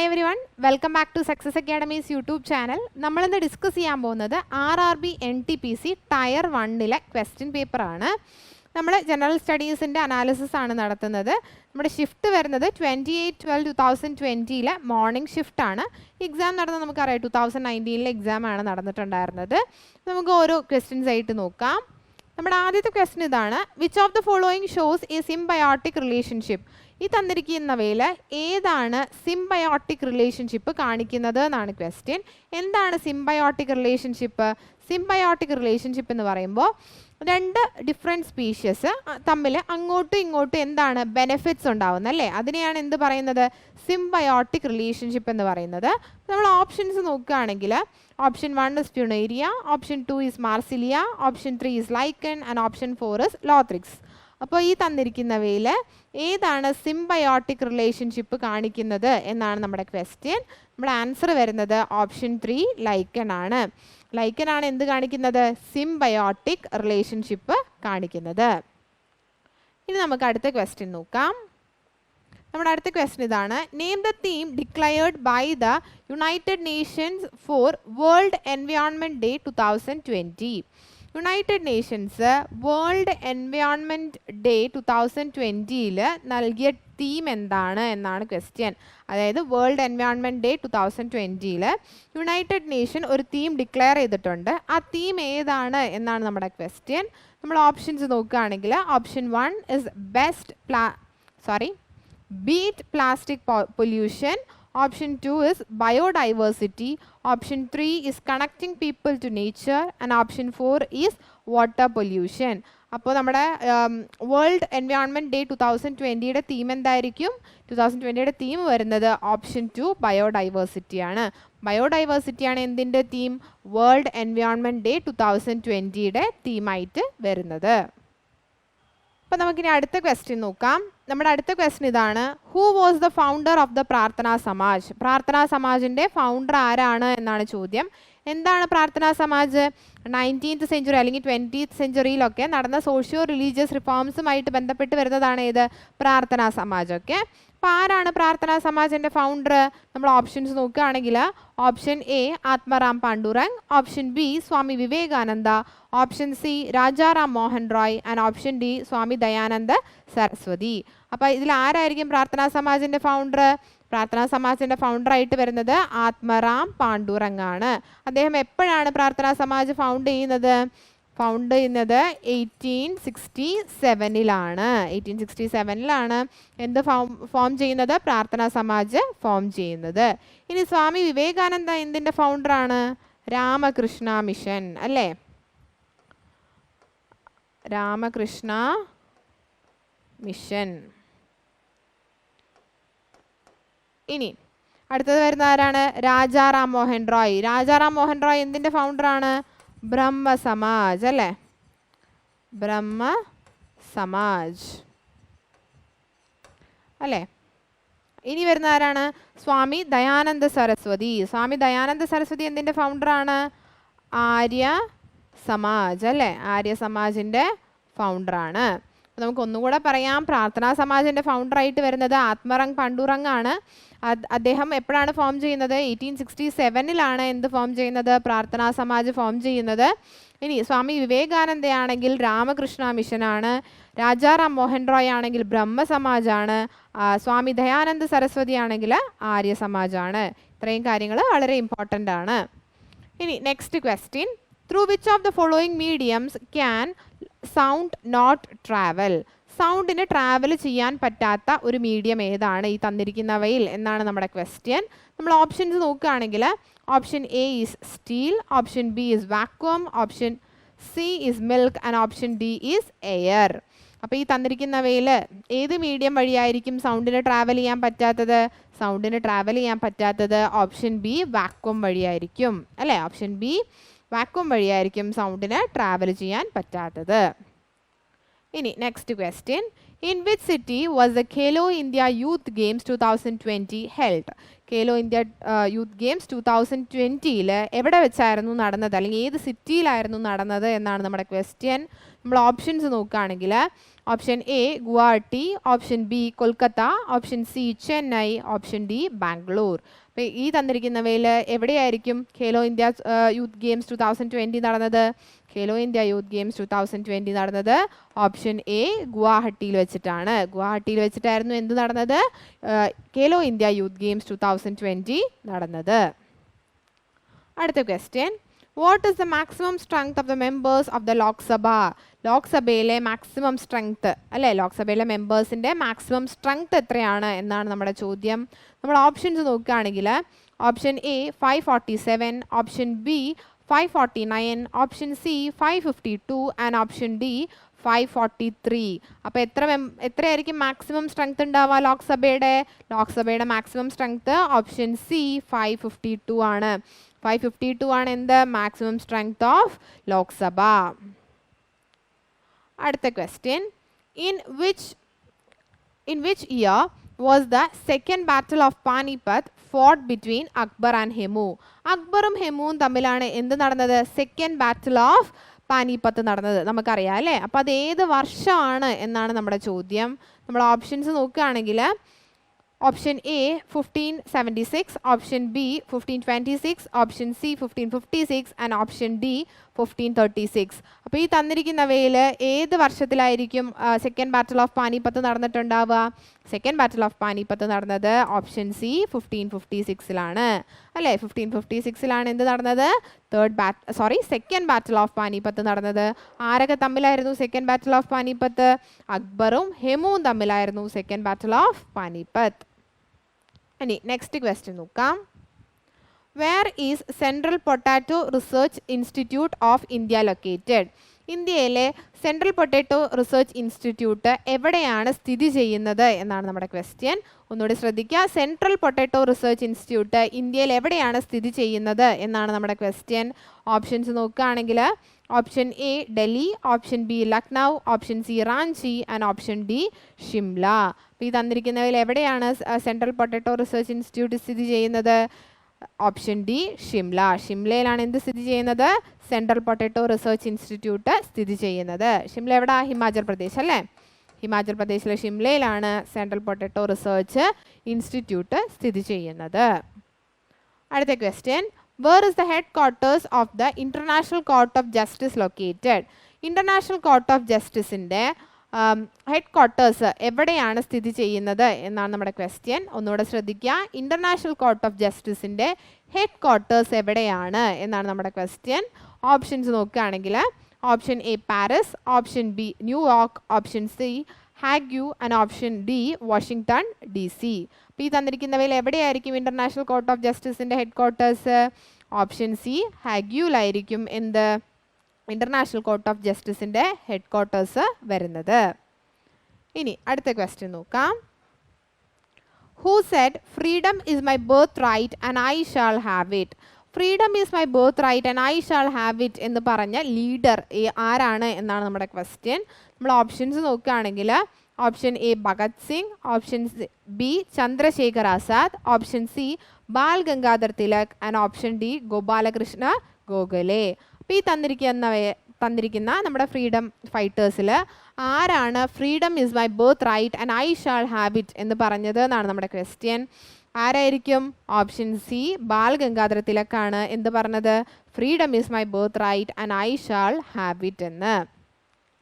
Hi everyone, welcome back to Success Academy's YouTube channel. നമ്മളിന്ന് discuss ചെയ്യാൻ പോകുന്നത് RRB NTPC tyre 1 question പേപ്പറാണ്. നമ്മൾ ജനറൽ സ്റ്റഡീസിൻ്റെ അനാലിസിസ് ആണ് നടത്തുന്നത്. നമ്മുടെ ഷിഫ്റ്റ് വരുന്നത് 28/12/2020 മോർണിംഗ് ഷിഫ്റ്റാണ്. എക്സാം നടന്നത് നമുക്കറിയാം 2019 എക്സാം ആണ് നടന്നിട്ടുണ്ടായിരുന്നത്. നമുക്ക് ഓരോ ക്വസ്റ്റ്യൻസ് ആയിട്ട് നോക്കാം. നമ്മുടെ ആദ്യത്തെ ക്വസ്റ്റ്യൻ ഇതാണ്: which of the following shows A symbiotic relationship? ഈ തന്നിരിക്കുന്നവയിൽ ഏതാണ് സിംബയോട്ടിക് റിലേഷൻഷിപ്പ് കാണിക്കുന്നത് എന്നാണ് ക്വസ്റ്റ്യൻ. എന്താണ് സിംബയോട്ടിക് റിലേഷൻഷിപ്പ്? സിംബയോട്ടിക് റിലേഷൻഷിപ്പ് എന്ന് പറയുമ്പോൾ രണ്ട് ഡിഫറെൻറ്റ് സ്പീഷ്യസ് തമ്മിൽ അങ്ങോട്ടും ഇങ്ങോട്ടും എന്താണ് ബെനിഫിറ്റ്സ് ഉണ്ടാവുന്നത് അല്ലേ? അതിനെയാണ് എന്ത് പറയുന്നത്? സിംബയോട്ടിക് റിലേഷൻഷിപ്പ് എന്ന് പറയുന്നത്. നമ്മൾ ഓപ്ഷൻസ് നോക്കുകയാണെങ്കിൽ option 1 is Funaria, option 2 is Marsilea, option 3 is lichen and option 4 is Ulothrix. അപ്പോൾ ഈ തന്നിരിക്കുന്നവയിൽ ഏതാണ് സിംബയോട്ടിക് റിലേഷൻഷിപ്പ് കാണിക്കുന്നത് എന്നാണ് നമ്മുടെ ക്വസ്റ്റ്യൻ. നമ്മുടെ ആൻസർ വരുന്നത് ഓപ്ഷൻ 3 ലൈക്കൺ ആണ്. ലൈക്കൺ ആണ് എന്ത് കാണിക്കുന്നത്? സിംബയോട്ടിക് റിലേഷൻഷിപ്പ് കാണിക്കുന്നത്. ഇനി നമുക്ക് അടുത്ത ക്വസ്റ്റ്യൻ നോക്കാം. നമ്മുടെ അടുത്ത ക്വസ്റ്റ്യൻ ഇതാണ്: name the theme declared by the United Nations for World Environment Day 2020. United Nations World Environment Day 2020 നൽകിയ തീം എന്താണ് എന്നാണ് ക്വസ്റ്റ്യൻ. അതായത് World Environment Day 2020 United Nation ഒരു തീം ഡിക്ലെയർ ചെയ്തിട്ടുണ്ട്. ആ തീം ഏതാണ് എന്നാണ് നമ്മുടെ ക്വസ്റ്റ്യൻ. നമ്മൾ ഓപ്ഷൻസ് നോക്കുകയാണെങ്കിൽ option 1 is beat plastic pollution, option 2 is biodiversity, option 3 is connecting people to nature, and option 4 is water pollution. അപ്പോൾ നമ്മുടെ വേൾഡ് എൻവയോൺമെൻറ്റ് ഡേ 2020 തീം എന്തായിരിക്കും? 2020 തീം വരുന്നത് ഓപ്ഷൻ 2 ബയോഡൈവേഴ്സിറ്റി ആണ്. ബയോഡൈവേഴ്സിറ്റി ആണ് എന്തിൻ്റെ തീം? വേൾഡ് എൻവയോൺമെൻറ്റ് ഡേ 2020 തീമായിട്ട് വരുന്നത്. അപ്പോൾ നമുക്കിനി അടുത്ത ക്വസ്റ്റ്യൻ നോക്കാം. നമ്മുടെ അടുത്ത ക്വസ്റ്റ്യൻ ഇതാണ്: who was the founder of the പ്രാർത്ഥനാ സമാജ്? പ്രാർത്ഥനാ സമാജിൻ്റെ ഫൗണ്ടർ ആരാണ് എന്നാണ് ചോദ്യം. എന്താണ് പ്രാർത്ഥനാ സമാജ്? 19th സെഞ്ച്വറി അല്ലെങ്കിൽ 20th സെഞ്ച്വറിയിലൊക്കെ നടന്ന സോഷ്യോ റിലീജിയസ് റിഫോംസുമായിട്ട് ബന്ധപ്പെട്ട് വരുന്നതാണ് ഏത്? പ്രാർത്ഥനാ സമാജ്. ഓക്കെ, അപ്പോൾ ആരാണ് പ്രാർത്ഥനാ സമാജിൻ്റെ ഫൗണ്ടർ? നമ്മൾ ഓപ്ഷൻസ് നോക്കുകയാണെങ്കിൽ option A Atmaram Pandurang, option B Swami Vivekananda, option C Rajaram Mohan Roy and option D Swami Dayananda Saraswati. അപ്പോൾ ഇതിൽ ആരായിരിക്കും പ്രാർത്ഥനാ സമാജിൻ്റെ ഫൗണ്ടർ? പ്രാർത്ഥനാ സമാജിൻ്റെ ഫൗണ്ടറായിട്ട് വരുന്നത് ആത്മറാം പാണ്ഡുരംഗ് ആണ്. അദ്ദേഹം എപ്പോഴാണ് പ്രാർത്ഥനാ സമാജ് ഫൗണ്ട് ചെയ്യുന്നത്? 1867 1867 എന്ത് ഫോം ചെയ്യുന്നത്? പ്രാർത്ഥനാ സമാജ് ഫോം ചെയ്യുന്നത്. ഇനി സ്വാമി വിവേകാനന്ദ എന്തിൻ്റെ ഫൗണ്ടറാണ്? രാമകൃഷ്ണ മിഷൻ അല്ലേ? രാമകൃഷ്ണ മിഷൻ. ഇനി അടുത്തത് വരുന്ന ആരാണ്? രാജാറാം മോഹൻ റോയ്. രാജാറാം മോഹൻ റോയ് എന്തിൻ്റെ ഫൗണ്ടറാണ്? ബ്രഹ്മ സമാജ് അല്ലേ? ബ്രഹ്മ സമാജ് അല്ലേ? ഇനി വരുന്ന ആരാണ്? സ്വാമി ദയാനന്ദ സരസ്വതി. സ്വാമി ദയാനന്ദ സരസ്വതി എന്തിൻ്റെ ഫൗണ്ടറാണ്? ആര്യ സമാജ് അല്ലേ? ആര്യ സമാജിൻ്റെ ഫൗണ്ടറാണ്. നമുക്ക് ഒന്നുകൂടെ പറയാം. പ്രാർത്ഥനാ സമാജിൻ്റെ ഫൗണ്ടറായിട്ട് വരുന്നത് ആത്മറാം പാണ്ഡുരംഗ് ആണ്. അദ്ദേഹം എപ്പോഴാണ് ഫോം ചെയ്യുന്നത്? 1867 എന്ത് ഫോം ചെയ്യുന്നത്? പ്രാർത്ഥനാ സമാജ് ഫോം ചെയ്യുന്നത്. ഇനി സ്വാമി വിവേകാനന്ദയാണെങ്കിൽ രാമകൃഷ്ണ മിഷനാണ്, രാജാറാം മോഹൻ റോയ് ആണെങ്കിൽ ബ്രഹ്മ സമാജാണ്, സ്വാമി ദയാനന്ദ സരസ്വതി ആണെങ്കിൽ ആര്യ സമാജാണ്. ഇത്രയും കാര്യങ്ങൾ വളരെ ഇമ്പോർട്ടൻ്റ് ആണ്. ഇനി next question: through which of the following mediums can sound not travel? സൗണ്ടിന് ട്രാവൽ ചെയ്യാൻ പറ്റാത്ത ഒരു മീഡിയം ഏതാണ് ഈ തന്നിരിക്കുന്നവയിൽ എന്നാണ് നമ്മുടെ ക്വസ്റ്റ്യൻ. നമ്മൾ ഓപ്ഷൻസ് നോക്കുകയാണെങ്കിൽ option A is steel, option B is vacuum, option C is milk and option D is air. അപ്പോൾ ഈ തന്നിരിക്കുന്നവയിൽ ഏത് മീഡിയം വഴിയായിരിക്കും സൗണ്ടിന് ട്രാവൽ ചെയ്യാൻ പറ്റാത്തത്? സൗണ്ടിന് ട്രാവൽ ചെയ്യാൻ പറ്റാത്തത് ഓപ്ഷൻ ബി വാക്വം വഴിയായിരിക്കും അല്ലേ? ഓപ്ഷൻ ബി വാക്വം വഴിയായിരിക്കും സൗണ്ടിന് ട്രാവൽ ചെയ്യാൻ പറ്റാത്തത്. ഇനി next question: In which city was the Khelo India Youth Games 2020 held? Khelo India Youth Games 2020-ൽ എവിടെ വെച്ചായിരുന്നു നടന്നത്, അല്ലെങ്കിൽ ഏത് സിറ്റിയിലായിരുന്നു നടന്നത് എന്നാണ് നമ്മുടെ ക്വസ്റ്റ്യൻ. നമ്മൾ ഓപ്ഷൻസ് നോക്കുകയാണെങ്കിൽ option A Guwahati, option B Kolkata, option C Chennai, option D Bangalore. അപ്പോൾ ഈ തന്നിരിക്കുന്നവയിൽ എവിടെയായിരിക്കും ഖേലോ ഇന്ത്യ യൂത്ത് ഗെയിംസ് 2020 നടന്നത്? ഖേലോ ഇന്ത്യ യൂത്ത് ഗെയിംസ് 2020 നടന്നത് ഓപ്ഷൻ എ ഗുവാഹട്ടിയിൽ വെച്ചിട്ടാണ്. ഗുവാഹട്ടിയിൽ വെച്ചിട്ടായിരുന്നു എന്ത് നടന്നത്? ഖേലോ ഇന്ത്യ യൂത്ത് ഗെയിംസ് 2020 നടന്നത്. അടുത്ത question, what is the maximum strength of the members of the Lok Sabha? ലോക്സഭയിലെ മാക്സിമം സ്ട്രെങ്ത് അല്ലേ, ലോക്സഭയിലെ മെമ്പേഴ്സിൻ്റെ മാക്സിമം സ്ട്രെങ്ത് എത്രയാണ് എന്നാണ് നമ്മുടെ ചോദ്യം. നമ്മൾ ഓപ്ഷൻസ് നോക്കുകയാണെങ്കിൽ option A 547, option B 549, option C 552 and option D 543. അപ്പോൾ എത്രയായിരിക്കും മാക്സിമം സ്ട്രെങ്ത് ഉണ്ടാവുക ലോക്സഭയുടെ മാക്സിമം സ്ട്രെങ്ത്? ഓപ്ഷൻ സി 552 ആണ്. 552 ആണ് എന്ത് മാക്സിമം സ്ട്രെങ്ത് ഓഫ് ലോക്സഭ. അടുത്ത question, in which year was the second battle of Panipat fought between Akbar and Hemu? അക്ബറും ഹെമുവും തമ്മിലാണ് എന്ത് നടന്നത്? സെക്കൻഡ് ബാറ്റിൽ ഓഫ് പാനിപ്പത്ത് നടന്നത് നമുക്കറിയാം അല്ലേ. അപ്പോൾ അത് ഏത് വർഷമാണ് എന്നാണ് നമ്മുടെ ചോദ്യം. നമ്മൾ ഓപ്ഷൻസ് നോക്കുകയാണെങ്കിൽ option A 1576, option B 1526, option C 1556 and option D 1536. അപ്പോൾ ഈ തന്നിരിക്കുന്നവയിൽ ഏത് വർഷത്തിലായിരിക്കും സെക്കൻഡ് ബാറ്റിൽ ഓഫ് പാനിപ്പത്ത് നടന്നിട്ടുണ്ടാവുക? സെക്കൻഡ് ബാറ്റിൽ ഓഫ് പാനിപ്പത്ത് നടന്നത് ഓപ്ഷൻ സി 1556-ലാണ് അല്ലേ. 1556-ലാണ് എന്ത് നടന്നത്? സെക്കൻഡ് ബാറ്റിൽ ഓഫ് പാനിപ്പത്ത് നടന്നത്. ആരൊക്കെ തമ്മിലായിരുന്നു സെക്കൻഡ് ബാറ്റിൽ ഓഫ് പാനിപ്പത്ത്? അക്ബറും ഹെമുവും തമ്മിലായിരുന്നു സെക്കൻഡ് ബാറ്റിൽ ഓഫ് പാനിപ്പത്ത്. ഇനി നെക്സ്റ്റ് ക്വസ്റ്റ്യൻ നോക്കാം. Where is central potato research institute of India located? ഇന്ത്യയിലെ സെൻട്രൽ പൊട്ടാറ്റോ റിസർച്ച് ഇൻസ്റ്റിറ്റ്യൂട്ട് എവിടെയാണ് സ്ഥിതി ചെയ്യുന്നത് എന്നാണ് നമ്മുടെ ക്വസ്റ്റ്യൻ. ഒന്നുകൂടി ശ്രദ്ധിക്കുക, സെൻട്രൽ പൊട്ടാറ്റോ റിസർച്ച് ഇൻസ്റ്റിറ്റ്യൂട്ട് ഇന്ത്യയിൽ എവിടെയാണ് സ്ഥിതി ചെയ്യുന്നത് എന്നാണ് നമ്മുടെ ക്വസ്റ്റ്യൻ. ഓപ്ഷൻസ് നോക്കുകയാണെങ്കിൽ option A Delhi, option B Lucknow, option C Ranchi and option D Shimla. അപ്പോൾ ഈ തന്നിരിക്കുന്നതിൽ എവിടെയാണ് സെൻട്രൽ പൊട്ടാറ്റോ റിസർച്ച് ഇൻസ്റ്റിറ്റ്യൂട്ട് സ്ഥിതി ചെയ്യുന്നത്? Option D Shimla. ഷിംലയിലാണ് എന്ത് സ്ഥിതി ചെയ്യുന്നത്? സെൻട്രൽ പൊട്ടാറ്റോ റിസർച്ച് ഇൻസ്റ്റിറ്റ്യൂട്ട് സ്ഥിതി ചെയ്യുന്നത്. ഷിംല എവിടെ? ഹിമാചൽ പ്രദേശ് അല്ലേ. ഹിമാചൽ പ്രദേശിലെ ഷിംലയിലാണ് സെൻട്രൽ പൊട്ടാറ്റോ റിസർച്ച് ഇൻസ്റ്റിറ്റ്യൂട്ട് സ്ഥിതി ചെയ്യുന്നത്. അടുത്ത question, where is the headquarters of the International Court of Justice located? International Court of Justice-ന്റെ ഹെഡ്ക്വാർട്ടേഴ്സ് എവിടെയാണ് സ്ഥിതി ചെയ്യുന്നത് എന്നാണ് നമ്മുടെ ക്വസ്റ്റ്യൻ. ഒന്നുകൂടെ ശ്രദ്ധിക്കുക, ഇന്റർനാഷണൽ കോർട്ട് ഓഫ് ജസ്റ്റിസിൻ്റെ ഹെഡ്ക്വാർട്ടേഴ്സ് എവിടെയാണ് എന്നാണ് നമ്മുടെ ക്വസ്റ്റ്യൻ. ഓപ്ഷൻസ് നോക്കുകയാണെങ്കിൽ option A Paris, option B New York, option C Hague and option D Washington DC. അപ്പോൾ ഈ തന്നിരിക്കുന്നവയിൽ എവിടെയായിരിക്കും ഇന്റർനാഷണൽ കോർട്ട് ഓഫ് ജസ്റ്റിസിൻ്റെ ഹെഡ്ക്വാർട്ടേഴ്സ്? ഓപ്ഷൻ സി ഹാഗ്യൂലായിരിക്കും എന്ത് ഇന്റർനാഷണൽ കോർട്ട് ഓഫ് ജസ്റ്റിസിൻ്റെ ഹെഡ്ക്വാർട്ടേഴ്സ് വരുന്നത്. ഇനി അടുത്ത ക്വസ്റ്റ്യൻ നോക്കാം. Who said freedom is my birth right and I shall have it? Freedom is my birth right and I shall have it എന്ന് പറഞ്ഞ ലീഡർ ആരാണ് എന്നാണ് നമ്മുടെ ക്വസ്റ്റ്യൻ. നമ്മൾ ഓപ്ഷൻസ് നോക്കുകയാണെങ്കിൽ option A Bhagat Singh, option B Chandrashekhar Azad, option C Bal Gangadhar Tilak and option D Gopal Krishna Gokhale. അപ്പോൾ ഈ തന്നിരിക്കുന്ന നമ്മുടെ ഫ്രീഡം ഫൈറ്റേഴ്സിൽ ആരാണ് freedom is my birth right and I shall have it എന്ന് പറഞ്ഞത് എന്നാണ് നമ്മുടെ ക്വസ്റ്റ്യൻ. ആരായിരിക്കും? ഓപ്ഷൻ സി ബാൽ ഗംഗാധർ തിലക്കാണ് എന്ത് പറഞ്ഞത്? Freedom is my birth right and I shall have it എന്ന്.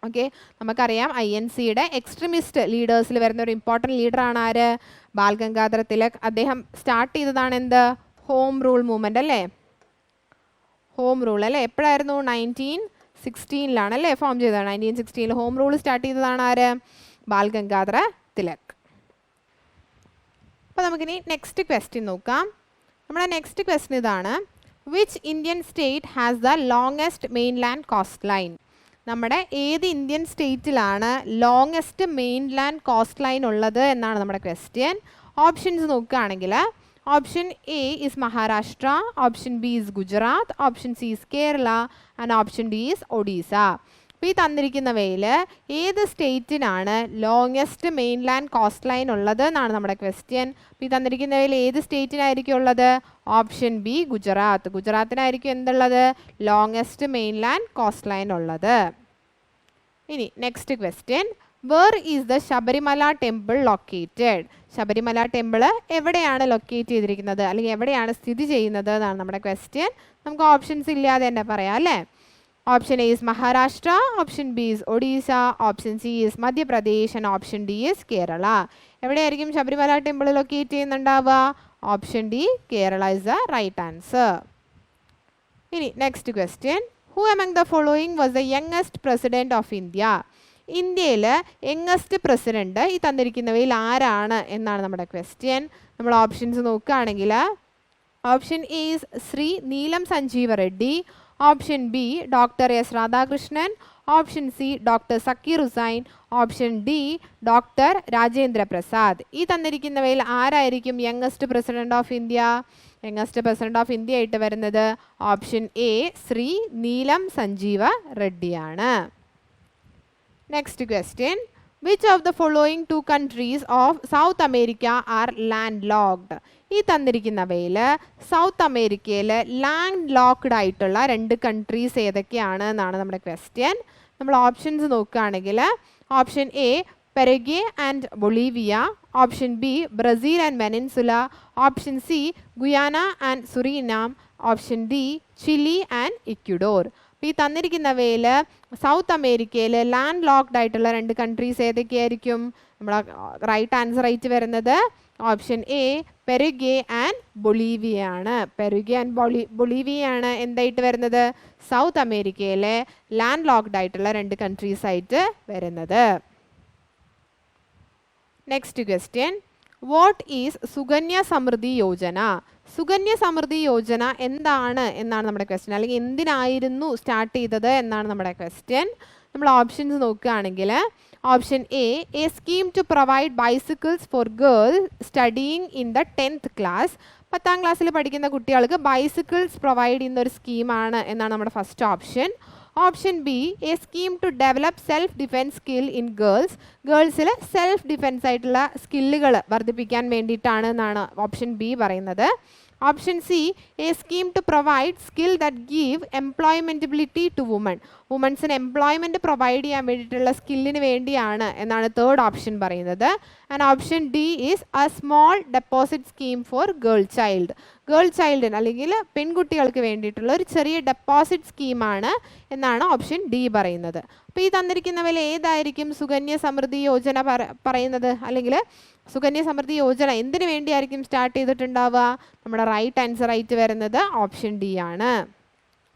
ഓക്കെ, നമുക്കറിയാം INCയുടെ എക്സ്ട്രീമിസ്റ്റ് ലീഡേഴ്സിൽ വരുന്ന ഒരു ഇമ്പോർട്ടൻറ്റ് ലീഡറാണ് ആര്? ബാൽ ഗംഗാധർ തിലക്. അദ്ദേഹം സ്റ്റാർട്ട് ചെയ്തതാണ് എന്ത്? ഹോം റൂൾ മൂവ്മെൻ്റ് അല്ലേ. ഹോം റൂൾ അല്ലേ എപ്പോഴായിരുന്നു? 1916 അല്ലേ ഫോം ചെയ്തതാണ്. 1916 ഹോം റൂൾ സ്റ്റാർട്ട് ചെയ്തതാണ് ആര്? ബാൽ ഗംഗാധർ തിലക്. അപ്പോൾ നമുക്കിനി നെക്സ്റ്റ് ക്വസ്റ്റ്യൻ നോക്കാം. നമ്മുടെ നെക്സ്റ്റ് ക്വസ്റ്റ്യൻ ഇതാണ്. Which Indian state has the longest mainland coastline? നമ്മുടെ ഏത് ഇന്ത്യൻ സ്റ്റേറ്റിലാണ് ലോങ്ങസ്റ്റ് മെയിൻലാൻഡ് കോസ്റ്റ് ലൈൻ ഉള്ളത് എന്നാണ് നമ്മുടെ ക്വസ്റ്റ്യൻ. ഓപ്ഷൻസ് നോക്കുകയാണെങ്കിൽ option A is Maharashtra, option B is Gujarat, option C is Kerala and option D is Odisha. അപ്പോൾ ഈ തന്നിരിക്കുന്നവയിൽ ഏത് സ്റ്റേറ്റിനാണ് ലോങ്ങസ്റ്റ് മെയിൻലാൻഡ് കോസ്റ്റ് ലൈൻ ഉള്ളത് എന്നാണ് നമ്മുടെ ക്വസ്റ്റ്യൻ. അപ്പോൾ ഈ തന്നിരിക്കുന്നവയിൽ ഏത് സ്റ്റേറ്റിനായിരിക്കും ഉള്ളത്? Option B Gujarat. ഗുജറാത്തിനായിരിക്കും എന്തുള്ളത്? ലോങ്ങസ്റ്റ് മെയിൻലാൻഡ് കോസ്റ്റ് ലൈൻ ഉള്ളത്. ഇനി next question, where is the Sabarimala temple located? Sabarimala temple എവിടെയാണ് ലൊക്കേറ്റ് ചെയ്തിരിക്കുന്നത്, അല്ലെങ്കിൽ എവിടെയാണ് സ്ഥിതി ചെയ്യുന്നത് എന്നാണ് നമ്മുടെ ക്വസ്റ്റ്യൻ. നമുക്ക് ഓപ്ഷൻസ് ഇല്ലാതെ തന്നെ പറയാം അല്ലേ. Option A is Maharashtra, option B is Odisha, option C is Madhya Pradesh and option D is Kerala. എവിടെയായിരിക്കും ശബരിമല ടെമ്പിൾ ലൊക്കേറ്റ് ചെയ്യുന്നുണ്ടാവുക? Option D, Kerala is the right answer. ഇനി next question, who among the following was the youngest president of India? ഇന്ത്യയിൽ youngest president ഈ തന്നിരിക്കുന്നവയിൽ ആരാണ് എന്നാണ് നമ്മുടെ question. നമ്മൾ ഓപ്ഷൻസ് നോക്കുകയാണെങ്കിൽ option A is Shri Neelam Sanjiva Reddy, option B doctor S Radhakrishnan, option C doctor Zakir Hussain, option D doctor Rajendra Prasad. ഈ തന്നിരിക്കുന്നവയിൽ ആരായിരിക്കും youngest president of India? Youngest president of India ആയിട്ട് വരുന്നത് ഓപ്ഷൻ എ ശ്രീ നീലം സഞ്ജീവ റെഡ്ഡിയാണ്. Next question, which of the following 2 countries of South America are landlocked? ഈ തന്നിരിക്കുന്നവയിൽ south അമേരിക്കയിൽ land locked ആയിട്ടുള്ള 2 countries ഏതൊക്കെയാണ് എന്നാണ് നമ്മുടെ ക്വസ്റ്റ്യൻ. നമ്മൾ ഓപ്ഷൻസ് നോക്കുകയാണെങ്കിൽ option A Paraguay and Bolivia, option B Brazil and Venezuela, option C Guyana and Suriname, option D Chile and Ecuador. അപ്പോൾ ഈ തന്നിരിക്കുന്നവയിൽ സൗത്ത് അമേരിക്കയിൽ ലാൻഡ് ലോക്ക്ഡ് ആയിട്ടുള്ള 2 countries ഏതൊക്കെയായിരിക്കും? നമ്മൾ റൈറ്റ് ആൻസർ ആയിട്ട് വരുന്നത് ഓപ്ഷൻ എ പെരുഗ്വേ ആൻഡ് ബൊളീവിയ ആണ്. പെരുഗ്വേ ആൻഡ് ബൊളീവിയ ആണ് എന്തായിട്ട് വരുന്നത്? സൗത്ത് അമേരിക്കയിലെ ലാൻഡ് ലോക്ക്ഡ് ആയിട്ടുള്ള 2 countries ആയിട്ട് വരുന്നത്. Next question, what is Sukanya Samriddhi Yojana? Sukanya Samriddhi Yojana എന്താണ് എന്നാണ് നമ്മുടെ ക്വസ്റ്റ്യൻ, അല്ലെങ്കിൽ എന്തിനായിരുന്നു സ്റ്റാർട്ട് ചെയ്തത് എന്നാണ് നമ്മുടെ ക്വസ്റ്റ്യൻ. നമ്മൾ ഓപ്ഷൻസ് നോക്കുകയാണെങ്കിൽ option A scheme to provide bicycles for girl studying in the 10th class. 10ാം ക്ലാസ്സിൽ പഠിക്കുന്ന കുട്ടികൾക്ക് ബൈസിക്കിൾസ് പ്രൊവൈഡ് ചെയ്യുന്ന ഒരു സ്കീമാണ് എന്നാണ് നമ്മുടെ first option. Option B a scheme to develop self defence skill in girls. ഗേൾസിൽ സെൽഫ് ഡിഫെൻസ് ആയിട്ടുള്ള സ്കില്ലുകൾ വർദ്ധിപ്പിക്കാൻ വേണ്ടിയിട്ടാണ് എന്നാണ് ഓപ്ഷൻ ബി പറയുന്നത്. Option C a scheme to provide skill that give employability to woman. വുമൻസിന് എംപ്ലോയ്മെൻറ്റ് പ്രൊവൈഡ് ചെയ്യാൻ വേണ്ടിയിട്ടുള്ള സ്കില്ലിന് വേണ്ടിയാണ് എന്നാണ് തേർഡ് ഓപ്ഷൻ പറയുന്നത്. And option D is a small deposit scheme for girl child. Girl ചൈൽഡിന് അല്ലെങ്കിൽ പെൺകുട്ടികൾക്ക് വേണ്ടിയിട്ടുള്ള ഒരു ചെറിയ ഡെപ്പോസിറ്റ് സ്കീമാണ് എന്നാണ് ഓപ്ഷൻ ഡി പറയുന്നത്. അപ്പോൾ ഈ തന്നിരിക്കുന്നവയിൽ ഏതായിരിക്കും സുകന്യ സമൃദ്ധി യോജന പറയുന്നത്, അല്ലെങ്കിൽ സുകന്യ സമൃദ്ധി യോജന എന്തിനു വേണ്ടിയായിരിക്കും സ്റ്റാർട്ട് ചെയ്തിട്ടുണ്ടാവുക? നമ്മുടെ റൈറ്റ് ആൻസർ ആയിട്ട് വരുന്നത് ഓപ്ഷൻ ഡി ആണ്.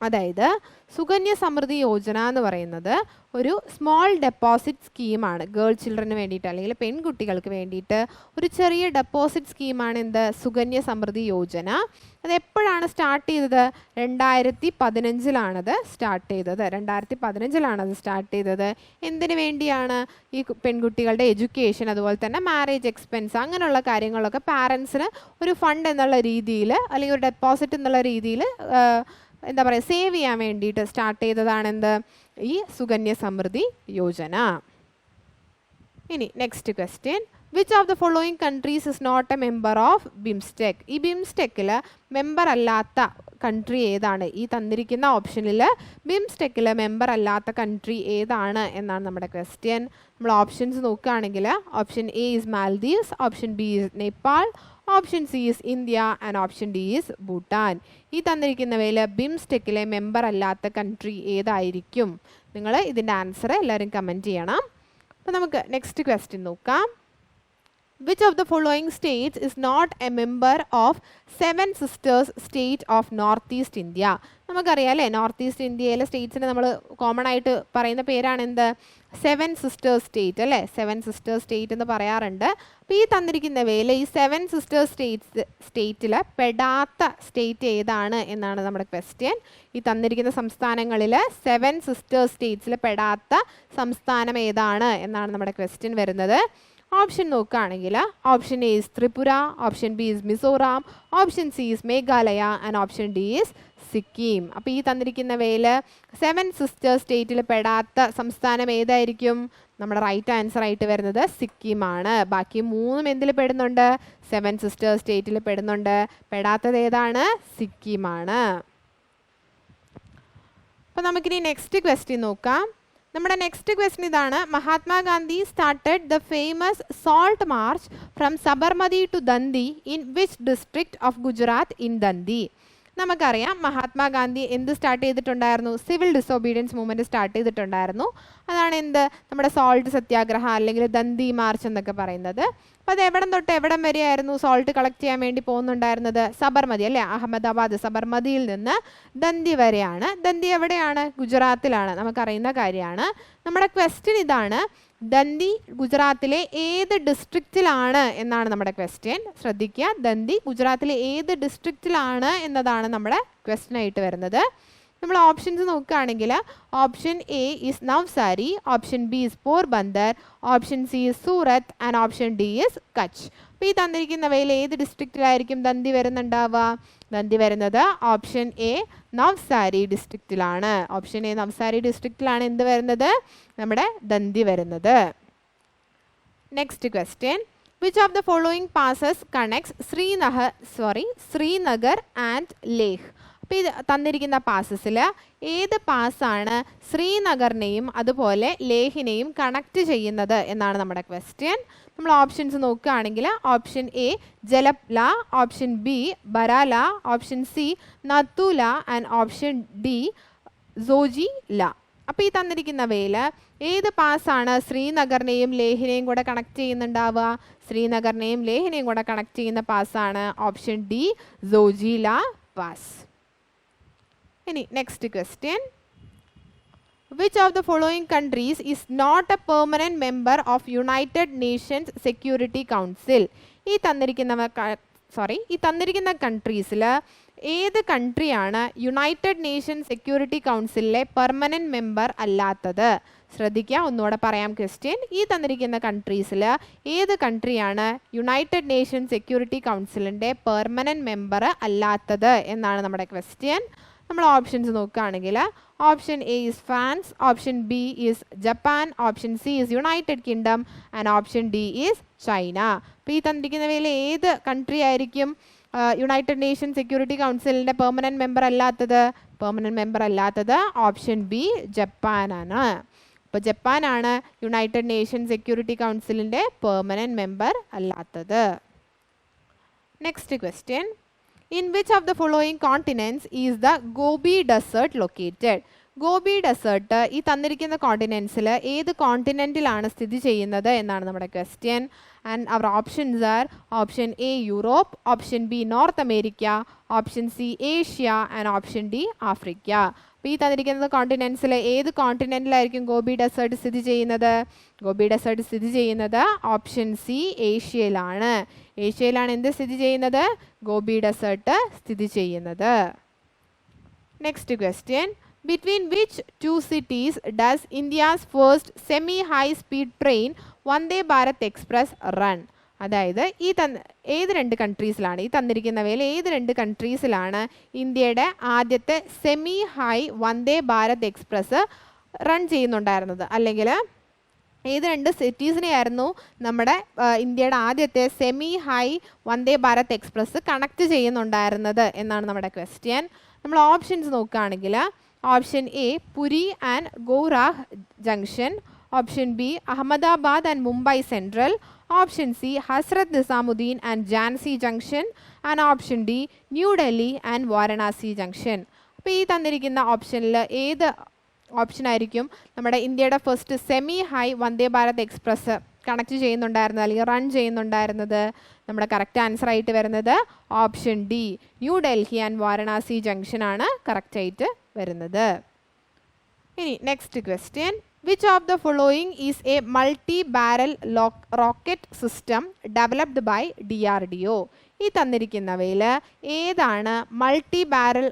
അതായത് സുകന്യ സമൃദ്ധി യോജന എന്ന് പറയുന്നത് ഒരു സ്മോൾ ഡെപ്പോസിറ്റ് സ്കീമാണ്. ഗേൾ ചിൽഡ്രന് വേണ്ടിയിട്ട് അല്ലെങ്കിൽ പെൺകുട്ടികൾക്ക് വേണ്ടിയിട്ട് ഒരു ചെറിയ ഡെപ്പോസിറ്റ് സ്കീമാണ് എന്ത്? സുകന്യ സമൃദ്ധി യോജന. അത് എപ്പോഴാണ് സ്റ്റാർട്ട് ചെയ്തത്? 2015 സ്റ്റാർട്ട് ചെയ്തത്. 2015 സ്റ്റാർട്ട് ചെയ്തത്. എന്തിനു വേണ്ടിയാണ്? ഈ പെൺകുട്ടികളുടെ എഡ്യൂക്കേഷൻ, അതുപോലെ തന്നെ മാരേജ് എക്സ്പെൻസ്, അങ്ങനെയുള്ള കാര്യങ്ങളൊക്കെ പാരൻസിന് ഒരു ഫണ്ട് എന്നുള്ള രീതിയിൽ അല്ലെങ്കിൽ ഒരു ഡെപ്പോസിറ്റ് എന്നുള്ള രീതിയിൽ എന്താ പറയുക സേവ് ചെയ്യാൻ വേണ്ടിയിട്ട് സ്റ്റാർട്ട് ചെയ്തതാണ് എന്ത്? ഈ സുകന്യ സമൃദ്ധി യോജന. ഇനി next question, which of the following countries is not a member of BIMSTEC? ഈ ബിംസ്റ്റെക്കിൽ മെമ്പർ അല്ലാത്ത കൺട്രി ഏതാണ്? ഈ തന്നിരിക്കുന്ന ഓപ്ഷനിൽ ബിംസ്റ്റെക്കിൽ മെമ്പർ അല്ലാത്ത കൺട്രി ഏതാണ് എന്നാണ് നമ്മുടെ ക്വസ്റ്റ്യൻ. നമ്മൾ ഓപ്ഷൻസ് നോക്കുകയാണെങ്കിൽ option A is Maldives, option B is Nepal, option C is India and option D is Bhutan. ഈ തന്നിരിക്കുന്നവയിൽ ബിംസ്റ്റെക്കിലെ മെമ്പർ അല്ലാത്ത കൺട്രി ഏതായിരിക്കും? നിങ്ങൾ ഇതിൻ്റെ ആൻസർ എല്ലാവരും കമൻറ്റ് ചെയ്യണം. അപ്പോൾ നമുക്ക് നെക്സ്റ്റ് ക്വസ്റ്റ്യൻ നോക്കാം. Which of the following states is not a member of Seven Sisters State of North East India? നമുക്കറിയാം അല്ലേ, നോർത്ത് ഈസ്റ്റ് ഇന്ത്യയിലെ സ്റ്റേറ്റ്സിന് നമ്മൾ കോമൺ ആയിട്ട് പറയുന്ന പേരാണ് എന്ത്? 7 Sisters State അല്ലേ, 7 Sisters State എന്ന് പറയാറുണ്ട്. അപ്പോൾ ഈ തന്നിരിക്കുന്നവയിൽ ഈ 7 Sisters സ്റ്റേറ്റിൽ പെടാത്ത സ്റ്റേറ്റ് ഏതാണ് എന്നാണ് നമ്മുടെ ക്വസ്റ്റ്യൻ. ഈ തന്നിരിക്കുന്ന സംസ്ഥാനങ്ങളിൽ 7 Sisters സ്റ്റേറ്റ്സിൽ പെടാത്ത സംസ്ഥാനം ഏതാണ് എന്നാണ് നമ്മുടെ ക്വസ്റ്റ്യൻ വരുന്നത്. ഓപ്ഷൻ നോക്കുകയാണെങ്കിൽ option A is Tripura, option B is Mizoram, option C is Meghalaya and option D is Sikkim. അപ്പോൾ ഈ തന്നിരിക്കുന്നവയിൽ 7 സിസ്റ്റേഴ്സ് സ്റ്റേറ്റിൽ പെടാത്ത സംസ്ഥാനം ഏതായിരിക്കും? നമ്മുടെ റൈറ്റ് ആൻസർ ആയിട്ട് വരുന്നത് സിക്കിമാണ്. ബാക്കി 3 എന്തിൽ പെടുന്നുണ്ട്? 7 സിസ്റ്റേഴ്സ് സ്റ്റേറ്റിൽ പെടുന്നുണ്ട്. പെടാത്തത് ഏതാണ്? സിക്കിമാണ്. അപ്പോൾ നമുക്കിനി നെക്സ്റ്റ് ക്വസ്റ്റ്യൻ നോക്കാം. നമ്മുടെ നെക്സ്റ്റ് ക്വസ്റ്റ്യൻ ഇതാണ്. Mahatma Gandhi started the famous salt march from Sabarmati to Dandi in which district of Gujarat in Dandi? നമുക്കറിയാം മഹാത്മാഗാന്ധി എന്ത് സ്റ്റാർട്ട് ചെയ്തിട്ടുണ്ടായിരുന്നു? സിവിൽ ഡിസൊബീഡിയൻസ് മൂവ്മെൻറ്റ് സ്റ്റാർട്ട് ചെയ്തിട്ടുണ്ടായിരുന്നു. അതാണ് എന്ത്? നമ്മുടെ സോൾട്ട് സത്യാഗ്രഹ അല്ലെങ്കിൽ ദന്ദി മാർച്ച് എന്നൊക്കെ പറയുന്നത്. അപ്പോൾ അത് എവിടം തൊട്ട് എവിടം വരെയായിരുന്നു സോൾട്ട് കളക്ട് ചെയ്യാൻ വേണ്ടി പോകുന്നുണ്ടായിരുന്നത്? സബർമതി അല്ലേ, അഹമ്മദാബാദ് സബർമതിയിൽ നിന്ന് ദന്ദി വരെയാണ്. ദന്ദി എവിടെയാണ്? ഗുജറാത്തിലാണ്, നമുക്കറിയുന്ന കാര്യമാണ്. നമ്മുടെ ക്വസ്റ്റ്യൻ ഇതാണ്, ദന്ദി ഗുജറാത്തിലെ ഏത് ഡിസ്ട്രിക്റ്റിലാണ് എന്നാണ് നമ്മുടെ ക്വസ്റ്റ്യൻ. ശ്രദ്ധിക്കുക, ദന്ദി ഗുജറാത്തിലെ ഏത് ഡിസ്ട്രിക്റ്റിലാണ് എന്നതാണ് നമ്മുടെ ക്വസ്റ്റ്യൻ ആയിട്ട് വരുന്നത്. നമ്മൾ ഓപ്ഷൻസ് നോക്കുകയാണെങ്കിൽ option A is Navsari, option B is Porbandar, option C is Surat and option D is Kutch. അപ്പോൾ ഈ തന്നിരിക്കുന്നവയിൽ ഏത് ഡിസ്ട്രിക്റ്റിലായിരിക്കും ദന്ദി വരുന്നുണ്ടാവുക? ദന്ദി വരുന്നത് ഓപ്ഷൻ എ നവ്സാരി ഡിസ്ട്രിക്റ്റിലാണ്. ഓപ്ഷൻ എ നവ്സാരി ഡിസ്ട്രിക്റ്റിലാണ് എന്ത് വരുന്നത്? നമ്മുടെ ദന്ദി വരുന്നത്. Next question. Which of the following passes connects Srinagar and Leh? അപ്പോൾ ഇത് തന്നിരിക്കുന്ന പാസസിൽ ഏത് പാസ്സാണ് ശ്രീനഗറിനെയും അതുപോലെ ലേഹിനെയും കണക്ട് ചെയ്യുന്നത് എന്നാണ് നമ്മുടെ ക്വസ്റ്റ്യൻ. നമ്മൾ ഓപ്ഷൻസ് നോക്കുകയാണെങ്കിൽ option A Jelep La, option B Bara La, option C Nathu La and option D Zoji La. അപ്പോൾ ഈ തന്നിരിക്കുന്നവയിൽ ഏത് പാസ്സാണ് ശ്രീനഗറിനെയും ലേഹിനെയും കൂടെ കണക്ട് ചെയ്യുന്നുണ്ടാവുക? ശ്രീനഗറിനെയും ലേഹിനെയും കൂടെ കണക്ട് ചെയ്യുന്ന പാസ്സാണ് ഓപ്ഷൻ ഡി സോജില പാസ്. ഇനി next question. Which of the following countries is not a permanent member of United Nations Security Council? ഈ തന്നിരിക്കുന്ന കൺട്രീസിൽ ഏത് കൺട്രിയാണ് യുണൈറ്റഡ് നേഷൻ സെക്യൂരിറ്റി കൗൺസിലിലെ പെർമനൻറ്റ് മെമ്പർ അല്ലാത്തത്? ശ്രദ്ധിക്കുക, ഒന്നുകൂടെ പറയാം ക്വസ്റ്റ്യൻ. ഈ തന്നിരിക്കുന്ന കൺട്രീസിൽ ഏത് കൺട്രിയാണ് യുണൈറ്റഡ് നേഷൻ സെക്യൂരിറ്റി കൗൺസിലിൻ്റെ പെർമനൻറ്റ് മെമ്പർ അല്ലാത്തത് എന്നാണ് നമ്മുടെ ക്വസ്റ്റ്യൻ. നമ്മൾ ഓപ്ഷൻസ് നോക്കുകയാണെങ്കിൽ option A is France, option B is Japan, option C is United Kingdom and option D is China. അപ്പോൾ ഈ തന്നിരിക്കുന്നവയിൽ ഏത് കൺട്രി ആയിരിക്കും യുണൈറ്റഡ് നേഷൻ സെക്യൂരിറ്റി കൗൺസിലിൻ്റെ പെർമനൻറ്റ് മെമ്പർ അല്ലാത്തത്? പെർമനൻറ്റ് മെമ്പർ അല്ലാത്തത് ഓപ്ഷൻ ബി ജപ്പാനാണ്. അപ്പോൾ ജപ്പാനാണ് യുണൈറ്റഡ് നേഷൻ സെക്യൂരിറ്റി കൗൺസിലിൻ്റെ പെർമനൻറ്റ് മെമ്പർ അല്ലാത്തത്. Next question. In which of the following continents is the Gobi Desert located? Gobi desert ഈ തന്നിരിക്കുന്ന കോണ്ടിനെൻസിൽ ഏത് കോണ്ടിനെൻറ്റിലാണ് സ്ഥിതി ചെയ്യുന്നത് എന്നാണ് നമ്മുടെ question. And our options are option A Europe, option B North America, option C Asia and option D Africa. അപ്പോൾ ഈ തന്നിരിക്കുന്ന കോണ്ടിനെൻസിൽ ഏത് കോണ്ടിനെൻറ്റിലായിരിക്കും ഗോബി ഡെസേർട്ട് സ്ഥിതി ചെയ്യുന്നത്? ഗോബി ഡെസേർട്ട് സ്ഥിതി ചെയ്യുന്നത് ഓപ്ഷൻ സി ഏഷ്യയിലാണ്. ഏഷ്യയിലാണ് എന്ത് സ്ഥിതി ചെയ്യുന്നത്? ഗോബി ഡെസേർട്ട് സ്ഥിതി ചെയ്യുന്നത്. Next question. Between which two cities does India's first semi-high-speed train Vande Bharat Express run? അതായത് ഏത് രണ്ട് കൺട്രീസിലാണ് ഈ തന്നിരിക്കുന്നവയിൽ ഏത് രണ്ട് കൺട്രീസിലാണ് ഇന്ത്യയുടെ ആദ്യത്തെ semi high Vande Bharat express run ചെയ്യുന്നുണ്ടായിരുന്നത്? അല്ലെങ്കിൽ ഏത് രണ്ട് സിറ്റീസിനെയായിരുന്നു നമ്മുടെ ഇന്ത്യയുടെ ആദ്യത്തെ semi high Vande Bharat express connect ചെയ്യുന്നുണ്ടായിരുന്നത് എന്നാണ് നമ്മുടെ ക്വസ്റ്റ്യൻ. നമ്മൾ ഓപ്ഷൻസ് നോക്കുകയാണെങ്കിൽ option A Puri and Howrah junction, option B Ahmedabad and Mumbai Central, option C Hazrat Nizamuddin and Jhansi junction and option D New Delhi and Varanasi junction. അപ്പോൾ ഈ തന്നിരിക്കുന്ന ഓപ്ഷനിൽ ഏത് ഓപ്ഷൻ ആയിരിക്കും നമ്മുടെ ഇന്ത്യയുടെ first semi high Vande Bharat express connect ചെയ്യുന്നുണ്ടായിരുന്നത് അല്ലെങ്കിൽ റൺ ചെയ്യുന്നുണ്ടായിരുന്നത്? നമ്മുടെ കറക്റ്റ് ആൻസർ ആയിട്ട് വരുന്നത് option D New Delhi and Varanasi ജംഗ്ഷനാണ് കറക്റ്റായിട്ട് വരുന്നത്. ഇനി next question. Which of the following is a multi barrel rocket system developed by DRDO? ഈ തന്നിരിക്കുന്നവയിൽ ഏതാണ് മൾട്ടി ബാരൽ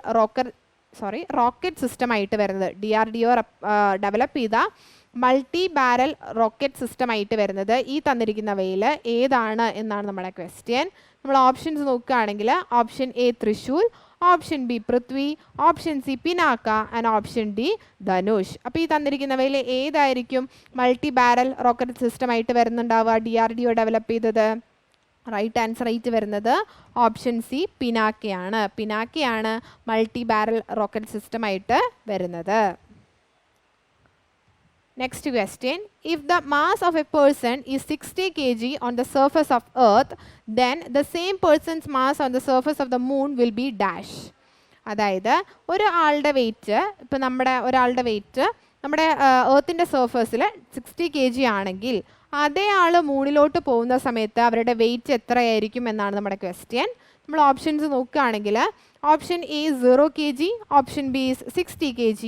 റോക്കറ്റ് സിസ്റ്റമായിട്ട് വരുന്നത്? DRDO ഡെവലപ്പ് ചെയ്ത മൾട്ടി ബാരൽ റോക്കറ്റ് സിസ്റ്റമായിട്ട് വരുന്നത് ഈ തന്നിരിക്കുന്നവയിൽ ഏതാണ് എന്നാണ് നമ്മുടെ ക്വസ്റ്റ്യൻ. നമ്മൾ ഓപ്ഷൻസ് നോക്കുകയാണെങ്കിൽ option A Thrissur, option B Prithvi, option C Pinaka and option D Dhanush. അപ്പോൾ ഈ തന്നിരിക്കുന്നവയിൽ ഏതായിരിക്കും മൾട്ടി ബാരൽ റോക്കറ്റ് സിസ്റ്റം ആയിട്ട് വരുന്നുണ്ടാവുക, DRDO ഡെവലപ്പ് ചെയ്തത്? റൈറ്റ് ആൻസർ ആയിട്ട് വരുന്നത് ഓപ്ഷൻ സി പിനാക്കയാണ്. പിനാക്കയാണ് മൾട്ടി ബാരൽ റോക്കറ്റ് സിസ്റ്റം ആയിട്ട് വരുന്നത്. Next question. If the mass of a person is 60 kg on the surface of Earth, then the same person's mass on the surface of the moon will be dash. അതായത് ഒരാളുടെ wait, ഇപ്പോൾ ഒരാളുടെ wait നമ്മുടെ എർത്തിൻ്റെ സർഫസിൽ 60 kg ആണെങ്കിൽ അതേ ആൾ മൂണിലോട്ട് പോകുന്ന സമയത്ത് അവരുടെ വെയിറ്റ് എത്രയായിരിക്കും എന്നാണ് നമ്മുടെ ക്വസ്റ്റ്യൻ. നമ്മൾ ഓപ്ഷൻസ് നോക്കുകയാണെങ്കിൽ option A 0 kg, option B is 60 kg,